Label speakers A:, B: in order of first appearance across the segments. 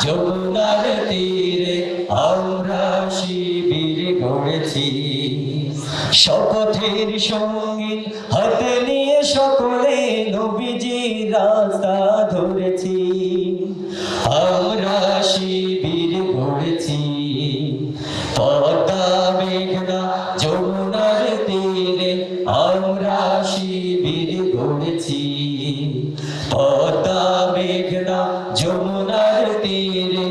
A: যমুনার তীরে আমরা শিবির গড়েছি। শপথের সঙ্গীত হাতে নিয়ে সকলে নবীজির রাস্তা ধরেছি। আমরা শিবির গড়েছি পদ্মা মেঘনা যমুনার তীরে আমরা শিবির গড়েছি। পদ্মা মেঘনা যমুনার তীরে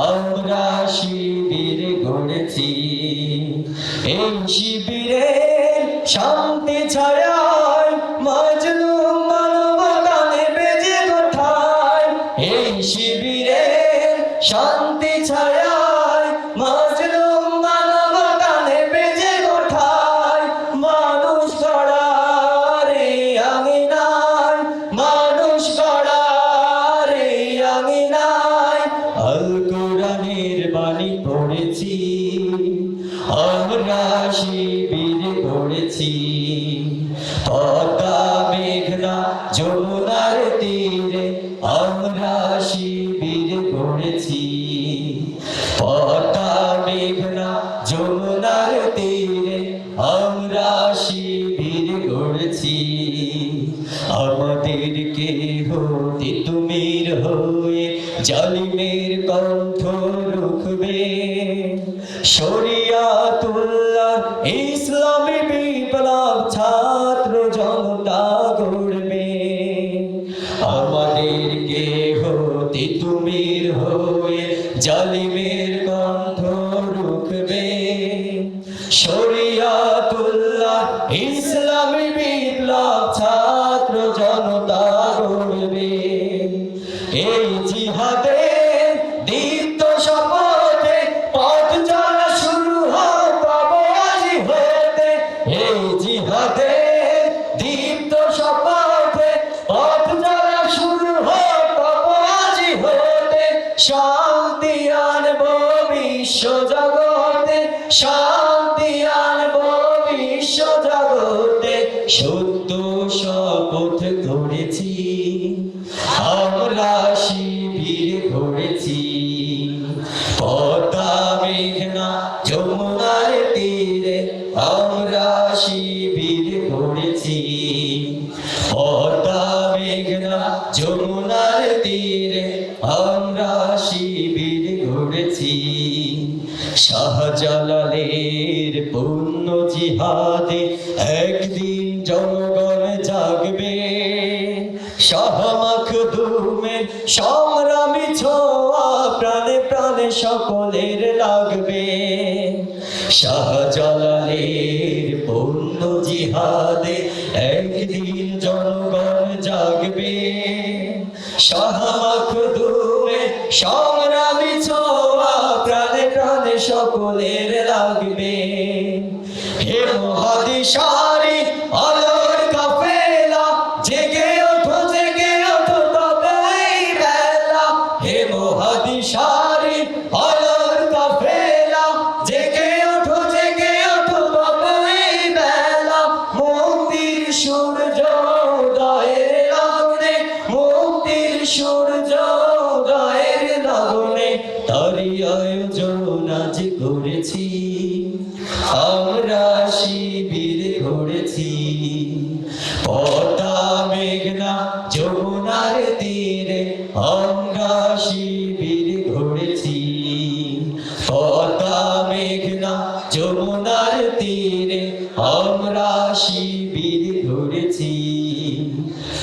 A: আমরা শিবির গড়েছি। এই শিবিরের শান্তি ছায়ায় মাজলুম মানবতা নেবে যে কোথায়। এই শিবিরের শান্তি ছায়ায় মাজলুম মানবতা নেবে যে কোথায়। মানুষ গড়ার এই আঙিনায়, মানুষ গড়ার এই আঙিনায় আল কোরআনের বাণী পড়েছি। আমরা শিবির গড়েছি পদ্মা মেঘনা যমুনার তীরে আমরা শিবির গড়েছি। পদ্মা মেঘনা যমুনার তীরে আমরা শিবির গড়েছি। আমাদেরকে হতে তুমির হয়ে জালিমের কণ্ঠ রুখবে। শরিয়াতুল্লাহ ইসলামী বিপ্লব ছাত্র জনতা গড়বে। আমাদেরকে হতে তুমির হয়ে জালিমের কণ্ঠ রুখবে। শরিয়াতুল্লাহ ইসলামী বিপ্লব ছাত্র জনতা গড়বে। এই জিহাদের দীপ্ত শপথে পথ চলা শুরু হয় তবে আজি হতে। এই জিহাদের দীপ্ত শপথে পথ চলা শুরু হয় তবে আজি হতে। শান্তি আনবো বিশ্ব জগতে, শান্তি আনবো বিশ্ব জগতে। সত্য শপথ করেছি আমরা শিবির গড়েছি। পদ্মা মেঘনা যমুনার তীরে আমরা শিবির গড়েছি। পদ্মা মেঘনা যমুনার তীরে আমরা শিবির গড়েছি। শাহজালালের পূর্ণ জিহাদে একদিন জনগণ জাগবে। শাহ মাখদুমের সংগ্রামী ছোঁয়া প্রাণে প্রাণে সকলের লাগবে। শাহজালালের পূর্ণ জিহাদে একদিন জনগণ জাগবে। শাহ মাখদুমের সংগ্রামী ছোঁয়া প্রাণে প্রাণে সকলের লাগবে। হে মহাদিশারি আলোর কাফেলা জেগে ওঠো তবে এই বেলা। হে মহাদিশারি আলোর কাফেলা জেগে ওঠো তবে এই বেলা। মুক্তির সূর্য উদয়ের লগনে, মুক্তির সূর্য উদয়ের লগনে তারি আয়োজন আজ করেছি। আমরা শিবির গড়েছি পদ্মা মেঘনা যমুনার তীরে আমরা শিবির গড়েছি। পদ্মা মেঘনা যমুনার তীরে আমরা শিবির গড়েছি।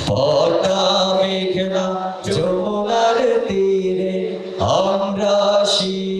A: পদ্মা মেঘনা যমুনার তীরে আমরা শিবির